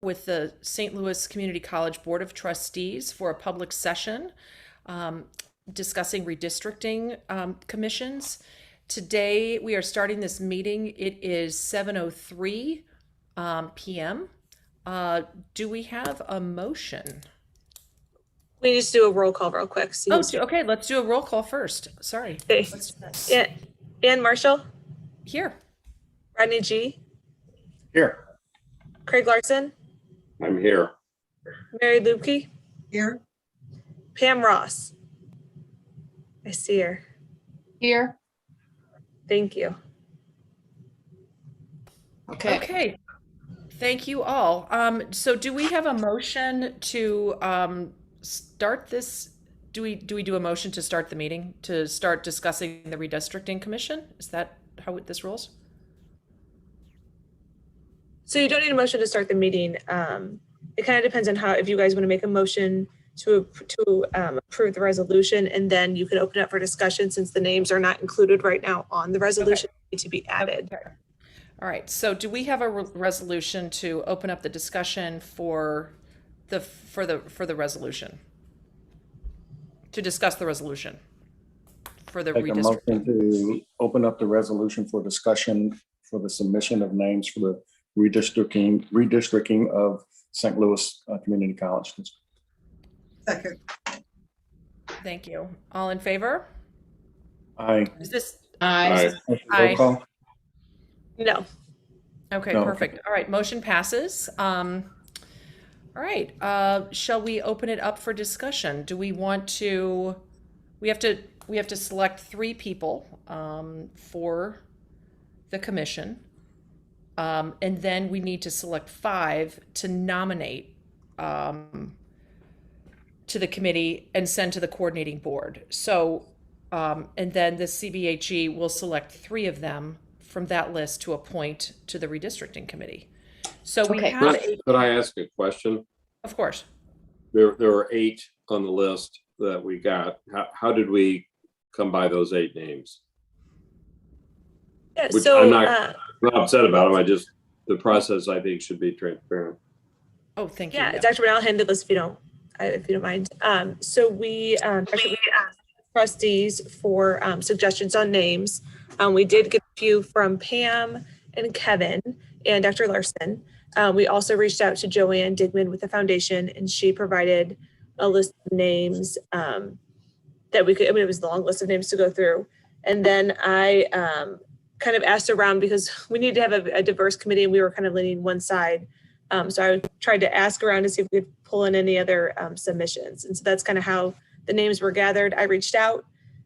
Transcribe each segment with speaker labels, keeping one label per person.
Speaker 1: with the St. Louis Community College Board of Trustees for a public session um, discussing redistricting commissions. Today, we are starting this meeting. It is 7:03 p.m. Do we have a motion?
Speaker 2: We need to do a roll call real quick. See
Speaker 1: Oh,
Speaker 2: who's
Speaker 1: okay, let's do a roll call first. Sorry.
Speaker 2: okay.
Speaker 1: Let's do that.
Speaker 2: Yeah, Ann Marshall,
Speaker 1: Here.
Speaker 2: Rodney G,
Speaker 3: Here.
Speaker 2: Craig Larson,
Speaker 3: I'm here.
Speaker 2: Mary Lubke,
Speaker 4: Here.
Speaker 2: Pam Ross. I see her.
Speaker 4: Here.
Speaker 2: Thank you.
Speaker 1: Okay. Thank you all. So do we have a motion to start this? Do we do a motion to start the meeting, to start discussing the redistricting commission? Is that how this rolls?
Speaker 2: So you don't need a motion to start the meeting. It kind of depends on how, if you guys want to make a motion to approve the resolution, and then you can open it up for discussion since the names are not included right now on the resolution, need to be added.
Speaker 1: Okay. All right. So do we have a resolution to open up the discussion for the resolution? To discuss the resolution for the
Speaker 3: Make a
Speaker 1: redistricting.
Speaker 3: motion to open up the resolution for discussion for the submission of names for the redistricting of St. Louis Community College.
Speaker 4: Second.
Speaker 1: Thank you. All in favor?
Speaker 3: Aye.
Speaker 1: Is this
Speaker 4: Aye.
Speaker 1: Aye.
Speaker 3: Roll call.
Speaker 2: No.
Speaker 1: okay?
Speaker 3: No.
Speaker 1: Perfect. All right. Motion passes. All right. Shall we open it up for discussion? Do we want to? We have to select 3 people for the commission, and then we need to select 5 to nominate to the committee and send to the coordinating board. So, and then the CBHE will select 3 of them from that list to appoint to the redistricting committee. So we
Speaker 4: Okay.
Speaker 1: have
Speaker 5: Could I ask a question?
Speaker 1: of course.
Speaker 5: There are 8 on the list that we got. How did we come by those 8 names?
Speaker 2: Yeah.
Speaker 5: Which
Speaker 2: So
Speaker 5: I'm not upset about them. The process I think should be transparent.
Speaker 1: Oh, thank you.
Speaker 2: yeah, Dr. Bernal, handle this if you don't mind. So we trustees for suggestions on names. We did get a few from Pam and Kevin and Dr. Larson. We also reached out to Joanne Digman with the foundation, and she provided a list of names that we could, it was a long list of names to go through. And then I kind of asked around because we need to have a diverse committee, and we were kind of leaning one side. So I tried to ask around to see if we could pull in any other submissions. And so that's kind of how the names were gathered. I reached out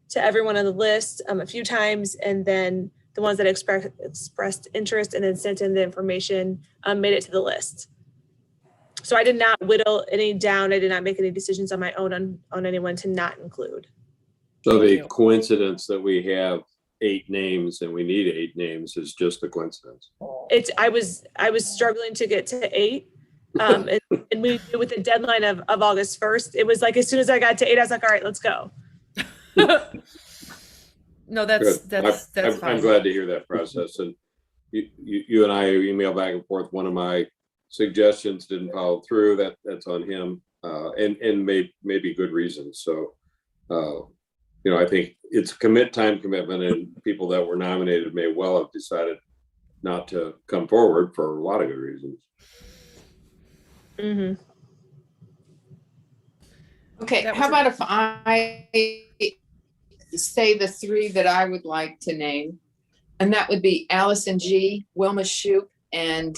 Speaker 2: to everyone on the list a few times, and then the ones that expressed interest and then sent in the information made it to the list. So I did not whittle any down. I did not make any decisions on my own on anyone to not include.
Speaker 5: So
Speaker 1: Thank
Speaker 5: the
Speaker 1: you.
Speaker 5: coincidence that we have 8 names and we need 8 names is just a coincidence.
Speaker 2: I was struggling to get to 8. And we with the deadline of August 1st, it was like as soon as I got to 8, I was like, all right, let's go.
Speaker 1: No, that's
Speaker 5: Good.
Speaker 1: that's
Speaker 5: I'm
Speaker 1: fine.
Speaker 5: glad to hear that process. And you and I email back and forth. One of my suggestions didn't follow through. That's on him, and maybe good reasons. So, I think it's a time commitment, and people that were nominated may well have decided not to come forward for a lot of good reasons.
Speaker 2: Mm-hmm.
Speaker 4: Okay,
Speaker 1: That
Speaker 4: how
Speaker 1: was
Speaker 4: about if I say the 3 that I would like to name? And that would be Allison G, Wilma Shoup, and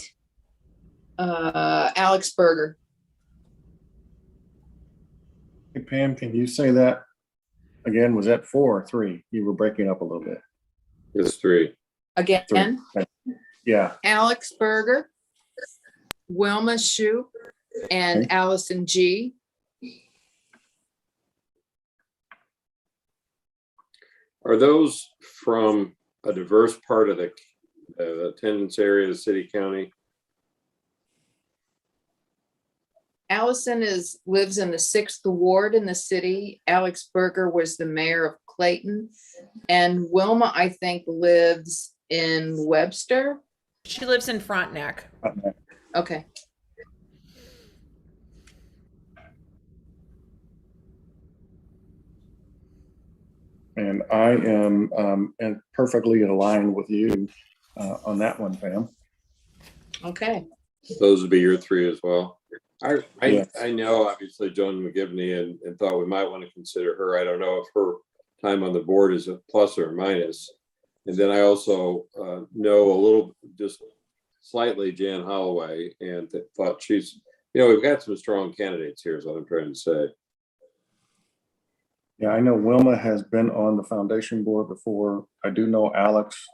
Speaker 4: Alex Berger.
Speaker 3: Hey, Pam, can you say that again? Was that 4 or 3? You were breaking up a little bit.
Speaker 5: It's 3.
Speaker 4: Again,
Speaker 3: Yeah.
Speaker 4: Alex Berger, Wilma Shoup, and
Speaker 3: Okay.
Speaker 4: Allison G.
Speaker 5: Are those from a diverse part of the attendance area of the city county?
Speaker 4: Allison lives in the 6th ward in the city. Alex Berger was the mayor of Clayton. And Wilma, I think, lives in Webster.
Speaker 1: She lives in Frontenac.
Speaker 4: Okay.
Speaker 3: And I am and perfectly in line with you on that one, Pam.
Speaker 4: Okay.
Speaker 5: Those would be your three as well.
Speaker 3: Yes.
Speaker 5: I know obviously Joan McGivney and thought we might want to consider her. I don't know if her time on the board is a plus or a minus. And then I also know a little, just slightly, Jan Holloway, and thought she's, we've got some strong candidates here is what I'm trying to say.
Speaker 3: Yeah, I know Wilma has been on the foundation board before. I do know Alex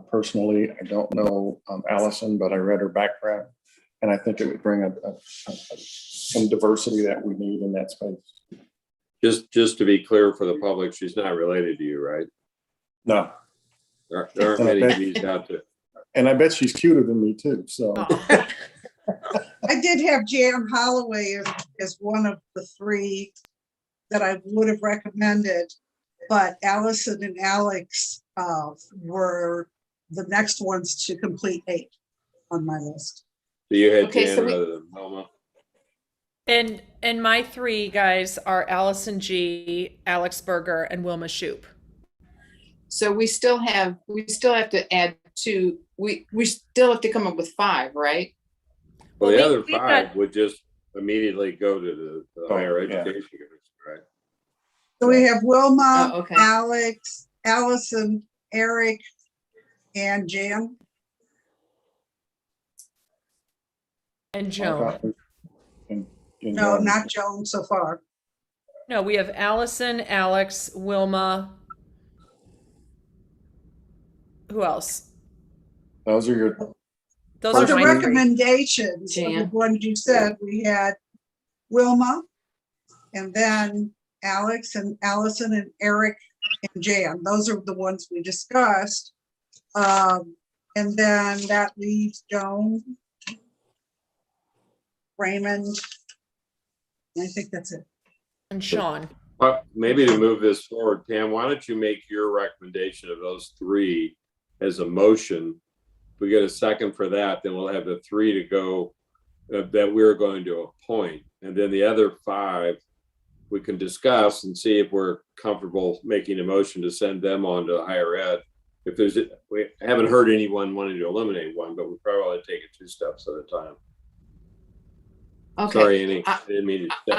Speaker 3: personally. I don't know Allison, but I read her background. And I think it would bring some diversity that we need in that space.
Speaker 5: Just to be clear for the public, she's not related to you, right?
Speaker 3: No,
Speaker 5: There aren't many of these out there.
Speaker 3: and I bet she's cuter than me too, so.
Speaker 1: Oh,
Speaker 6: I did have Jan Holloway as one of the three that I would have recommended, but Allison and Alex were the next ones to complete 8 on my list.
Speaker 5: So you had
Speaker 4: Okay,
Speaker 5: Jan
Speaker 4: so we-
Speaker 5: rather than Wilma.
Speaker 1: and my three guys are Allison G, Alex Berger, and Wilma Shoup.
Speaker 4: So we still have to add 2. We still have to come up with 5, right?
Speaker 5: Well,
Speaker 1: Well,
Speaker 5: the other
Speaker 1: we've
Speaker 5: 5
Speaker 1: got-
Speaker 5: would just immediately go to the
Speaker 3: Oh,
Speaker 5: higher
Speaker 3: yeah.
Speaker 5: education commission, right?
Speaker 6: So we have Wilma,
Speaker 4: Oh, okay.
Speaker 6: Alex, Allison, Eric, and Jan.
Speaker 1: And Joan.
Speaker 6: No, not Joan so far.
Speaker 1: No, we have Allison, Alex, Wilma. Who else?
Speaker 3: Those are your,
Speaker 1: Those
Speaker 6: For
Speaker 1: are
Speaker 6: the
Speaker 1: my three.
Speaker 6: recommendations, of the
Speaker 4: Jan.
Speaker 6: ones you said, we had Wilma, and then Alex and Allison and Eric and Jan. Those are the ones we discussed. And then that leaves Joan, Raymond. I think that's it.
Speaker 1: And Sean.
Speaker 5: But maybe to move this forward, Pam, why don't you make your recommendation of those 3 as a motion? If we get a second for that, then we'll have the 3 to go that we're going to appoint. And then the other 5, we can discuss and see if we're comfortable making a motion to send them on to higher ed. If we haven't heard anyone wanting to eliminate one, but we probably ought to take it 2 steps at a time.
Speaker 4: Okay.
Speaker 5: Sorry, Annie, I didn't mean to step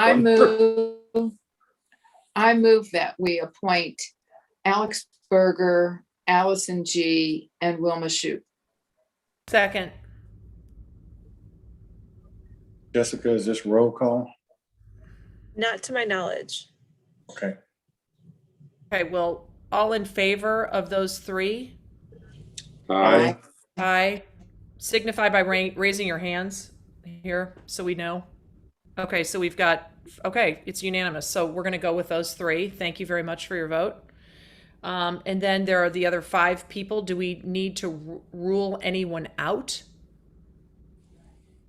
Speaker 4: I
Speaker 5: on.
Speaker 4: move that we appoint Alex Berger, Allison G, and Wilma Shoup.
Speaker 1: Second.
Speaker 3: Jessica, is this roll call?
Speaker 2: Not to my knowledge.
Speaker 3: Okay.
Speaker 1: Okay, well, all in favor of those 3?
Speaker 5: Aye.
Speaker 1: Aye. Signify by raising your hands here so we know. Okay, so we've got, okay, it's unanimous. So we're going to go with those 3. Thank you very much for your vote. And then there are the other 5 people. Do we need to rule anyone out?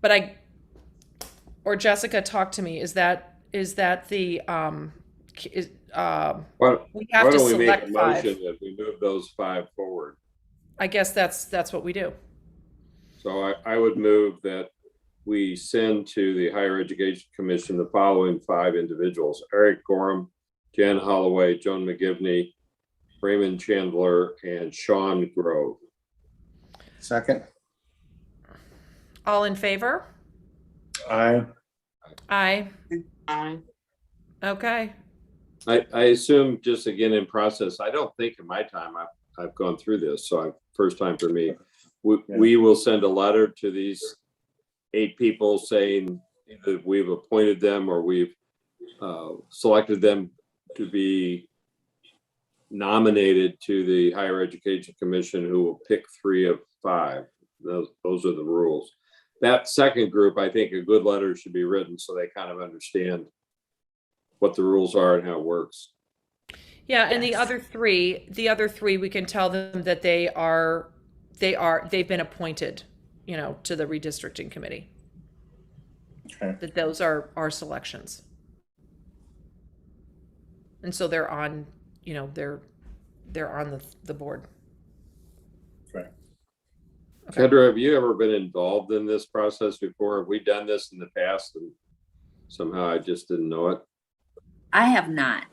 Speaker 1: But or Jessica, talk to me. Is that the,
Speaker 5: Why
Speaker 1: we have
Speaker 5: why
Speaker 1: to
Speaker 5: don't we make
Speaker 1: select
Speaker 5: a
Speaker 1: 5.
Speaker 5: motion that we move those 5 forward?
Speaker 1: I guess that's what we do.
Speaker 5: So I would move that we send to the Higher Education Commission the following 5 individuals: Eric Gorham, Jan Holloway, Joan McGivney, Raymond Chandler, and Sean Grove.
Speaker 3: Second?
Speaker 1: All in favor?
Speaker 3: Aye.
Speaker 1: Aye.
Speaker 4: Aye.
Speaker 1: Okay.
Speaker 5: I assume, just again in process, I don't think in my time I've gone through this, so first time for me. We will send a letter to these 8 people saying either we've appointed them or we've selected them to be nominated to the Higher Education Commission, who will pick 3 of 5. Those are the rules. That second group, I think a good letter should be written so they kind of understand what the rules are and how it works.
Speaker 1: Yeah, and
Speaker 2: Yes.
Speaker 1: the other three, we can tell them that they've been appointed, to the redistricting committee.
Speaker 3: Okay.
Speaker 1: That those are our selections. And so they're on, they're on the board.
Speaker 3: Okay.
Speaker 1: Okay.
Speaker 5: Kendra, have you ever been involved in this process before? Have we done this in the past and somehow I just didn't know it?
Speaker 7: I have not.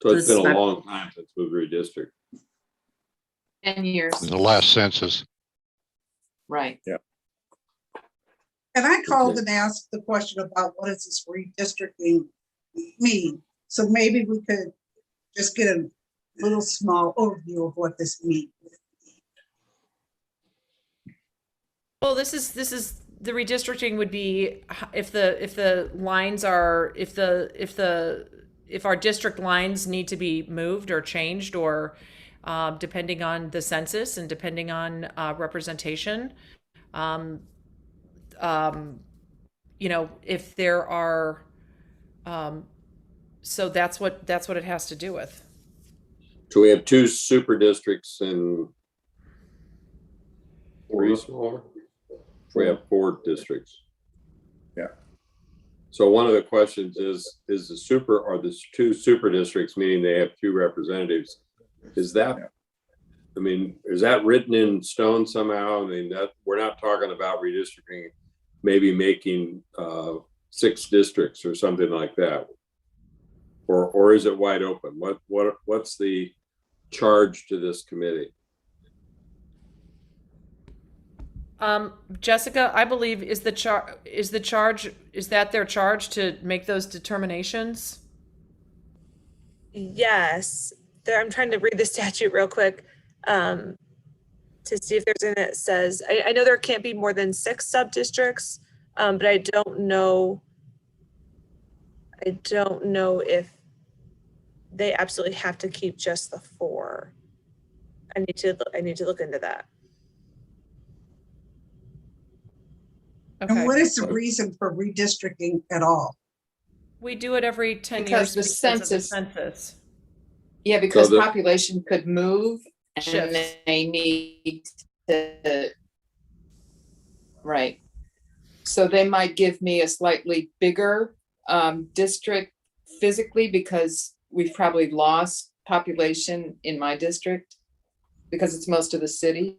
Speaker 5: So it's
Speaker 1: This
Speaker 5: been
Speaker 1: is
Speaker 5: a
Speaker 1: my-
Speaker 5: long time since we've redistricted.
Speaker 4: 10 years,
Speaker 7: In the last census.
Speaker 4: right.
Speaker 6: And I called
Speaker 5: Okay.
Speaker 6: and asked the question about what does this redistricting mean? So maybe we could just get a little small overview of what this means.
Speaker 1: Well, this is the redistricting would be if the lines are if our district lines need to be moved or changed or depending on the census and depending on representation. You know, if there are, so that's what it has to do with.
Speaker 5: So we have 2 super districts and 3 smaller. We have 4 districts.
Speaker 3: Yeah.
Speaker 5: So one of the questions is the super, or the 2 super districts, meaning they have 2 representatives, is that, I mean, is that written in stone somehow? I mean, that, we're not talking about redistricting, maybe making 6 districts or something like that. Or is it wide open? What's the charge to this committee?
Speaker 1: Jessica, I believe is the charge, is that their charge to make those determinations?
Speaker 2: Yes, there, I'm trying to read the statute real quick, to see if there's anything that says, I know there can't be more than 6 sub-districts, but I don't know if they absolutely have to keep just the 4. I need to look into that.
Speaker 6: And
Speaker 1: Okay.
Speaker 6: what is the reason for redistricting at all?
Speaker 1: We do it every 10
Speaker 4: Because
Speaker 1: years
Speaker 4: the
Speaker 1: because of the
Speaker 4: census-
Speaker 1: census.
Speaker 4: Yeah, because
Speaker 5: the-
Speaker 4: population could move and
Speaker 1: Shifts.
Speaker 4: they need to, right. So they might give me a slightly bigger district physically because we've probably lost population in my district because it's most of the city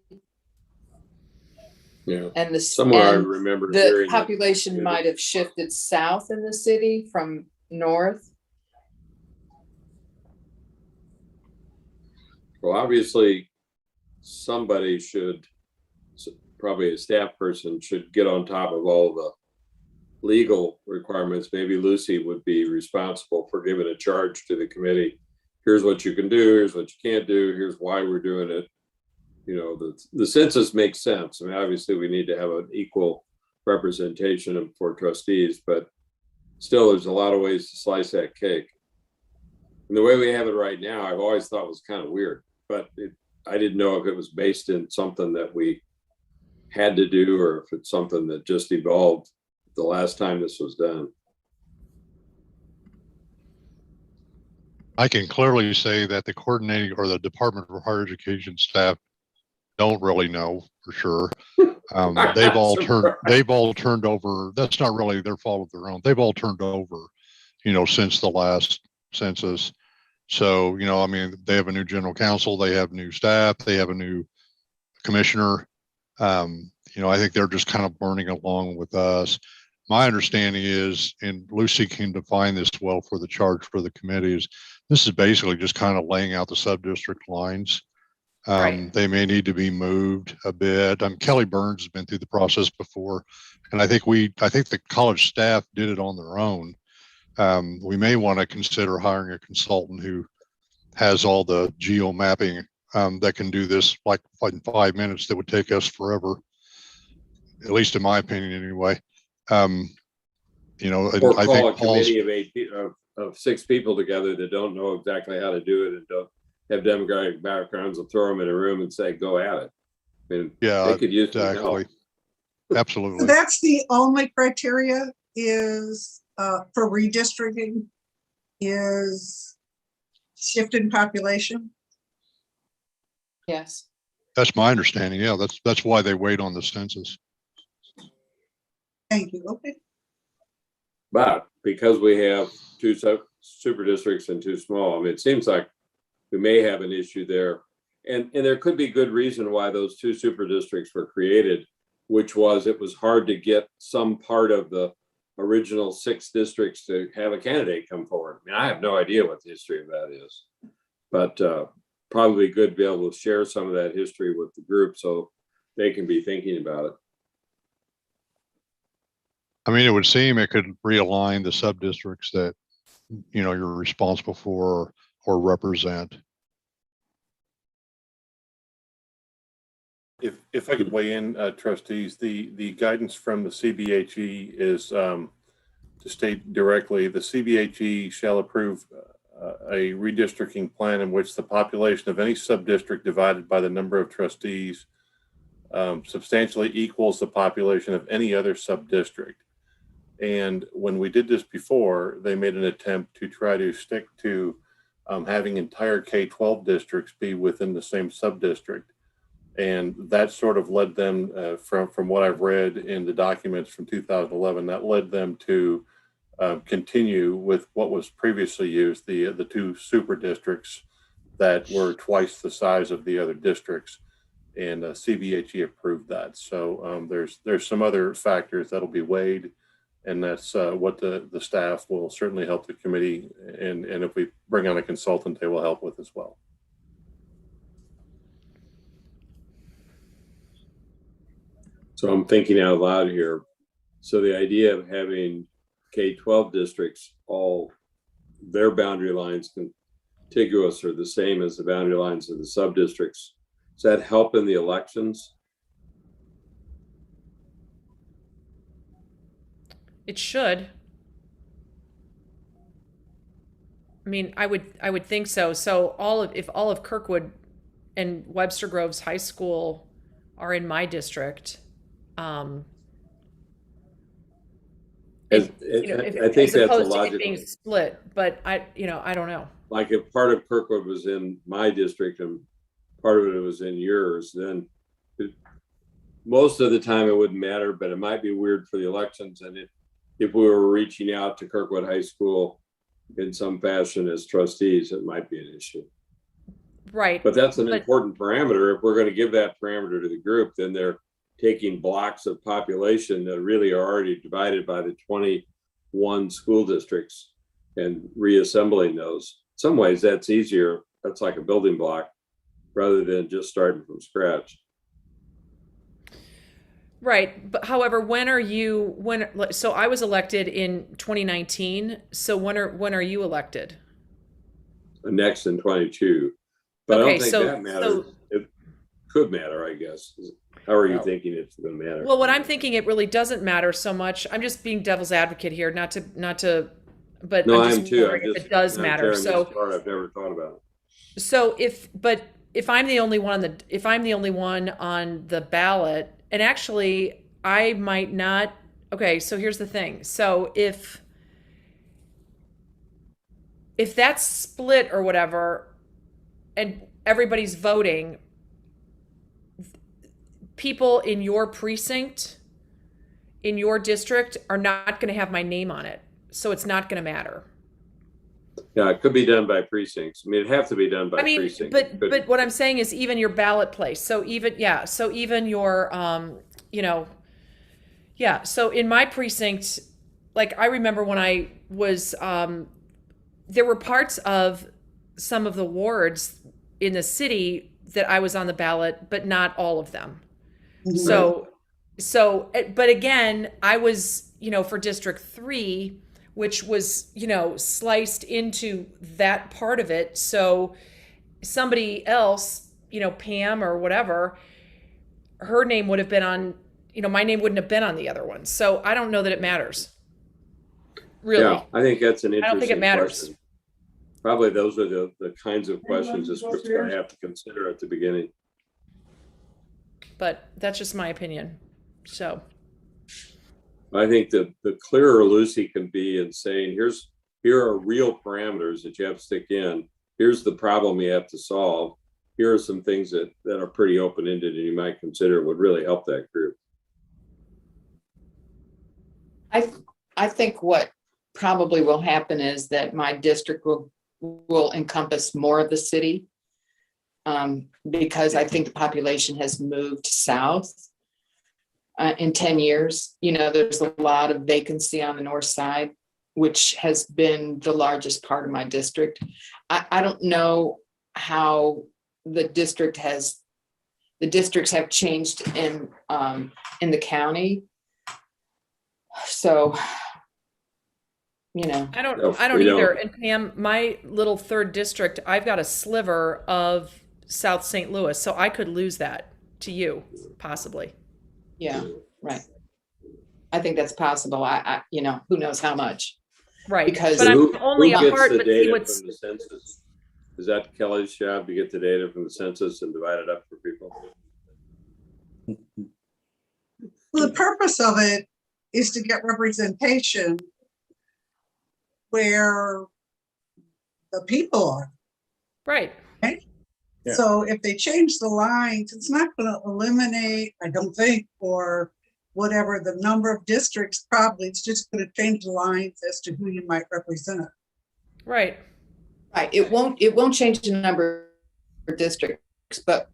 Speaker 5: Yeah,
Speaker 4: and the.
Speaker 5: somewhere I
Speaker 4: and
Speaker 5: remember
Speaker 4: the
Speaker 5: hearing. that-
Speaker 4: population might have shifted south in the city from north.
Speaker 5: Well, obviously, somebody should, probably a staff person should get on top of all the legal requirements. Maybe Lucy would be responsible for giving a charge to the committee. Here's what you can do, here's what you can't do, here's why we're doing it. You know, the census makes sense. I mean, obviously, we need to have an equal representation for trustees, but still, there's a lot of ways to slice that cake. And the way we have it right now, I've always thought was kind of weird, but I didn't know if it was based in something that we had to do or if it's something that just evolved the last time this was done.
Speaker 7: I can clearly say that the coordinating or the Department of Higher Education staff don't really know for sure. They've all turned over. That's not really their fault of their own. They've all turned over, you know, since the last census. So, you know, I mean, they have a new general counsel, they have new staff, they have a new commissioner. You know, I think they're just kind of burning along with us. My understanding is, and Lucy can define this well for the charge for the committees, this is basically just kind of laying out the sub-district lines.
Speaker 1: Right.
Speaker 7: They may need to be moved a bit. Kelly Burns has been through the process before, and I think the college staff did it on their own. We may want to consider hiring a consultant who has all the geo mapping that can do this like in 5 minutes that would take us forever, at least in my opinion anyway. You know, and
Speaker 5: Or
Speaker 7: I
Speaker 5: call a
Speaker 7: think Paul's,
Speaker 5: committee of 6 people together that don't know exactly how to do it and don't have demographic backgrounds, and throw them in a room and say, go at it. I mean,
Speaker 7: yeah,
Speaker 5: they could use some help.
Speaker 7: exactly.
Speaker 6: So
Speaker 7: Absolutely.
Speaker 6: that's the only criteria is for redistricting is shift in population.
Speaker 4: Yes.
Speaker 7: That's my understanding. Yeah, that's why they wait on the census.
Speaker 6: Thank you. Okay.
Speaker 5: But because we have 2 super districts and 2 small, I mean, it seems like we may have an issue there. And there could be good reason why those 2 super districts were created, which was it was hard to get some part of the original 6 districts to have a candidate come forward. I mean, I have no idea what the history of that is, but probably good to be able to share some of that history with the group so they can be thinking about it.
Speaker 7: I mean, it would seem it could realign the sub-districts that, you're responsible for or represent.
Speaker 8: If I could weigh in, trustees, the guidance from the CBHE is, to state directly, the CBHE shall approve a redistricting plan in which the population of any sub-district divided by the number of trustees substantially equals the population of any other sub-district. And when we did this before, they made an attempt to try to stick to having entire K-12 districts be within the same sub-district. And that sort of led them, from what I've read in the documents from 2011, that led them to continue with what was previously used, the 2 super districts that were twice the size of the other districts. And CBHE approved that. So there's some other factors that'll be weighed. And that's what the staff will certainly help the committee. And if we bring on a consultant, they will help with as well.
Speaker 5: So I'm thinking out loud here. So the idea of having K-12 districts, all their boundary lines contiguous or the same as the boundary lines of the sub-districts, does that help in the elections?
Speaker 1: It should. I mean, I would think so. So if all of Kirkwood and Webster Groves High School are in my district,
Speaker 5: I think
Speaker 1: as
Speaker 5: that's a
Speaker 1: opposed to it
Speaker 5: logical.
Speaker 1: being split, but I don't know.
Speaker 5: Like if part of Kirkwood was in my district and part of it was in yours, then most of the time it wouldn't matter, but it might be weird for the elections. And if we were reaching out to Kirkwood High School in some fashion as trustees, it might be an issue.
Speaker 1: Right.
Speaker 5: But that's an important parameter. If we're going to give that parameter to the group, then they're taking blocks of population that really are already divided by the 21 school districts and reassembling those. In some ways, that's easier. That's like a building block rather than just starting from scratch.
Speaker 1: Right. But however, so I was elected in 2019. So when are you elected?
Speaker 5: Next in 22. But
Speaker 1: Okay,
Speaker 5: I don't think that matters. It could matter, I guess. How are you thinking it's going to matter?
Speaker 1: Well, what I'm thinking, it really doesn't matter so much. I'm just being devil's advocate here, not to, but
Speaker 5: No,
Speaker 1: I'm
Speaker 5: I'm
Speaker 1: just
Speaker 5: too.
Speaker 1: wondering if it does matter. So,
Speaker 5: I've never thought about it.
Speaker 1: so if I'm the only one on the ballot, and actually I might not. Okay, so here's the thing. So if that's split or whatever, and everybody's voting, people in your precinct, in your district, are not going to have my name on it. So it's not going to matter.
Speaker 5: Yeah, it could be done by precincts. I mean, it'd have to be done by precinct.
Speaker 1: But what I'm saying is even your ballot place. So even your, so in my precinct, like I remember when I was, there were parts of some of the wards in the city that I was on the ballot, but not all of them. So, but again, I was, for District 3, which was, sliced into that part of it. So somebody else, Pam or whatever, her name would have been on, my name wouldn't have been on the other one. So I don't know that it matters. Really.
Speaker 5: Yeah, I think that's an interesting
Speaker 1: I don't think it matters.
Speaker 5: question. Probably those are the kinds of questions this group's going to have to consider at the beginning.
Speaker 1: But that's just my opinion. So
Speaker 5: I think the clearer Lucy can be in saying, here are real parameters that you have to stick in. Here's the problem you have to solve. Here are some things that are pretty open-ended and you might consider would really help that group.
Speaker 4: I think what probably will happen is that my district will encompass more of the city. Because I think the population has moved south. in 10 years. You know, there's a lot of vacancy on the north side, which has been the largest part of my district. I don't know how the districts have changed in the county. So, you know,
Speaker 1: I don't
Speaker 5: No, we don't.
Speaker 1: either. And Pam, my little third district, I've got a sliver of South St. Louis, so I could lose that to you, possibly.
Speaker 4: yeah, right. I think that's possible. You know, who knows how much.
Speaker 1: Right.
Speaker 4: Because-
Speaker 1: But I'm
Speaker 5: Who
Speaker 1: only a
Speaker 5: gets
Speaker 1: part,
Speaker 5: the
Speaker 1: but see
Speaker 5: data
Speaker 1: what's,
Speaker 5: from the census? Is that Kelly's job to get the data from the census and divide it up for people?
Speaker 6: Well, the purpose of it is to get representation where the people are.
Speaker 1: right.
Speaker 3: Yeah.
Speaker 6: So if they change the lines, it's not going to eliminate, I don't think, or whatever the number of districts, probably it's just going to change the lines as to who you might represent.
Speaker 1: Right.
Speaker 4: Right, it won't change the number of districts, but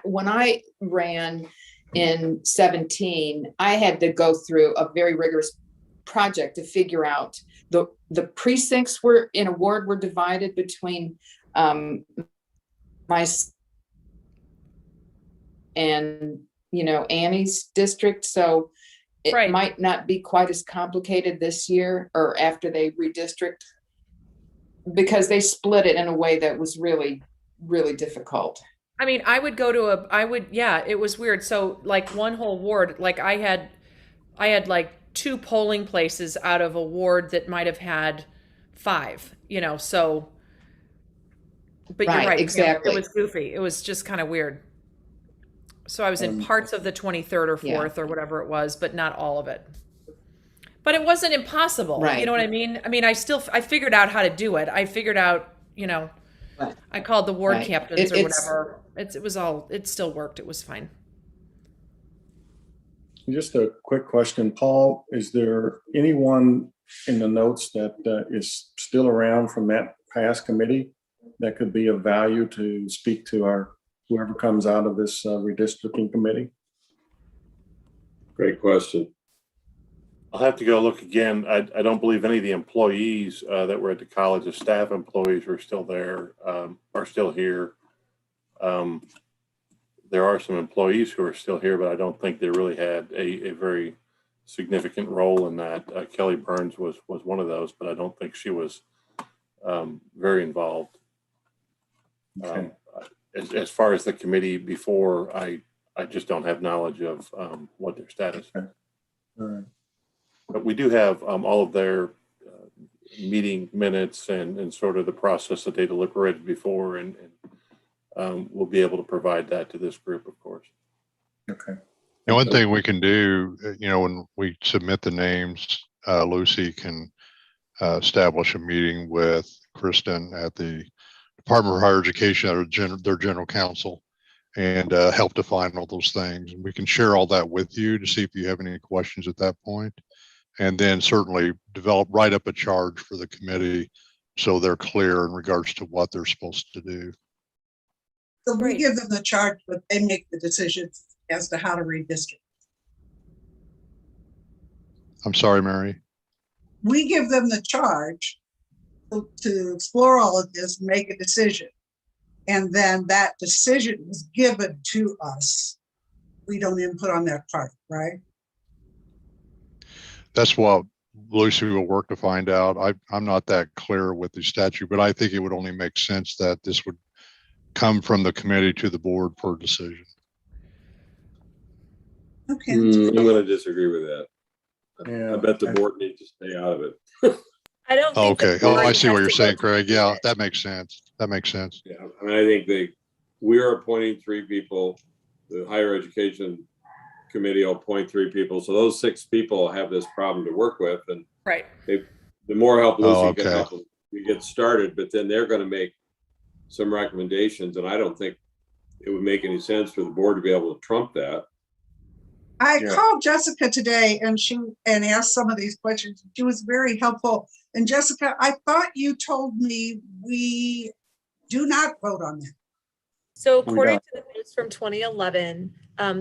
Speaker 4: when I ran in 17, I had to go through a very rigorous project to figure out the precincts were in a ward were divided between my and Annie's district, so it
Speaker 1: Right.
Speaker 4: might not be quite as complicated this year or after they redistrict, because they split it in a way that was really, really difficult.
Speaker 1: I mean, yeah, it was weird. So like one whole ward, like I had like 2 polling places out of a ward that might have had 5, so, but you're
Speaker 4: Right,
Speaker 1: right.
Speaker 4: exactly.
Speaker 1: It was goofy. It was just kind of weird. So I was in parts of the 23rd or 4th or whatever it was, but not all of it. But it wasn't impossible. You
Speaker 4: Right.
Speaker 1: know what I mean? I mean, I figured out how to do it. I figured out,
Speaker 4: Right.
Speaker 1: I called the ward
Speaker 4: Right.
Speaker 1: captains or
Speaker 4: It's-
Speaker 1: whatever. It still worked. It was fine.
Speaker 3: Just a quick question, Paul, is there anyone in the notes that is still around from that past committee that could be of value to speak to whoever comes out of this redistricting committee?
Speaker 5: Great question.
Speaker 8: I'll have to go look again. I don't believe any of the employees that were at the college, the staff employees are still there, are still here. There are some employees who are still here, but I don't think they really had a very significant role in that. Kelly Burns was one of those, but I don't think she was very involved.
Speaker 3: Okay.
Speaker 8: As far as the committee before, I just don't have knowledge of what their status is.
Speaker 3: All right.
Speaker 8: But we do have all of their meeting minutes and sort of the process that they deliberated before, and we'll be able to provide that to this group, of course.
Speaker 3: Okay.
Speaker 7: And one thing we can do, when we submit the names, Lucy can establish a meeting with Kristen at the Department of Higher Education, or their general counsel, and help define all those things. And we can share all that with you to see if you have any questions at that point. And then certainly write up a charge for the committee so they're clear in regards to what they're supposed to do.
Speaker 6: So we
Speaker 1: Great.
Speaker 6: give them the charge, but they make the decisions as to how to redistrict.
Speaker 7: I'm sorry, Mary.
Speaker 6: We give them the charge to explore all of this, make a decision. And then that decision is given to us. We don't input on their part, right?
Speaker 7: That's what Lucy will work to find out. I'm not that clear with the statute, but I think it would only make sense that this would come from the committee to the board for a decision.
Speaker 6: Okay.
Speaker 5: I'm going to disagree with that.
Speaker 3: Yeah.
Speaker 5: I bet the board needs to stay out of it.
Speaker 2: I don't think. the
Speaker 7: Okay. Oh, I
Speaker 2: board
Speaker 7: see what
Speaker 2: has
Speaker 7: you're
Speaker 2: to go
Speaker 7: saying,
Speaker 2: to
Speaker 7: Craig.
Speaker 2: the
Speaker 7: Yeah,
Speaker 2: board.
Speaker 7: that makes sense. That makes sense.
Speaker 5: Yeah, I mean, I think we are appointing 3 people. The higher education committee will appoint 3 people. So those 6 people have this problem to work with. And
Speaker 1: Right.
Speaker 5: the more help Lucy
Speaker 7: Oh,
Speaker 5: can
Speaker 7: okay.
Speaker 5: help them, we get started, but then they're going to make some recommendations. And I don't think it would make any sense for the board to be able to trump that.
Speaker 6: I
Speaker 3: Yeah.
Speaker 6: called Jessica today and asked some of these questions. She was very helpful. And Jessica, I thought you told me we do not vote on that.
Speaker 2: So
Speaker 3: We
Speaker 2: according
Speaker 3: don't.
Speaker 2: to the minutes from 2011,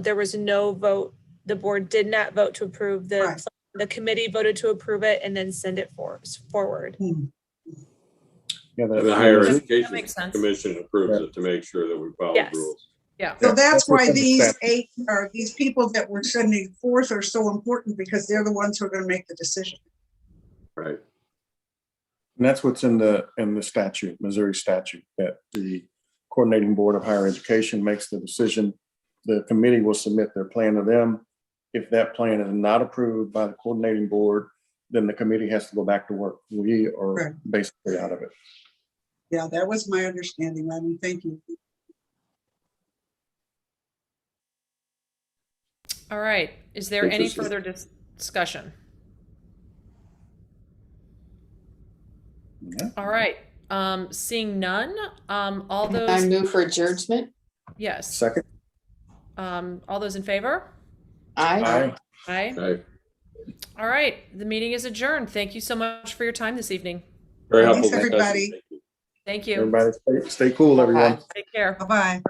Speaker 2: there was no vote the board did not vote to approve
Speaker 6: Right.
Speaker 2: the committee voted to approve it and then send it forward.
Speaker 3: Yeah,
Speaker 5: And the Higher
Speaker 3: Missouri-
Speaker 5: Education
Speaker 1: makes sense.
Speaker 5: Commission approves it to make sure that we follow
Speaker 2: Yes.
Speaker 5: the rules.
Speaker 1: Yeah.
Speaker 6: So
Speaker 3: Yeah,
Speaker 6: that's
Speaker 3: what's
Speaker 6: why
Speaker 3: in the
Speaker 6: these
Speaker 3: statute.
Speaker 6: 8, or these people that we're sending forth are so important, because they're the ones who are gonna make the decision.
Speaker 5: Right.
Speaker 3: And that's what's in the statute, Missouri statute, that the Coordinating Board of Higher Education makes the decision. The committee will submit their plan to them. If that plan is not approved by the coordinating board, then the committee has to go back to work. We are
Speaker 6: Right.
Speaker 3: basically out of it.
Speaker 6: Yeah, that was my understanding, Rodney. Thank you.
Speaker 1: All right. Is there any
Speaker 5: Interesting.
Speaker 1: further discussion?
Speaker 3: Yeah.
Speaker 1: All right. Seeing none, all
Speaker 4: I
Speaker 1: those,
Speaker 4: move for adjournment.
Speaker 1: yes.
Speaker 3: Second?
Speaker 1: All those in favor?
Speaker 4: Aye.
Speaker 1: Aye.
Speaker 5: Right.
Speaker 1: All right. The meeting is adjourned. Thank you so much for your time this evening.
Speaker 5: Very
Speaker 6: Thanks,
Speaker 5: helpful discussion.
Speaker 6: everybody.
Speaker 5: Thank you.
Speaker 1: Thank you.
Speaker 3: Everybody stay cool, everyone.
Speaker 4: Bye.
Speaker 1: Take care.
Speaker 6: Bye-bye.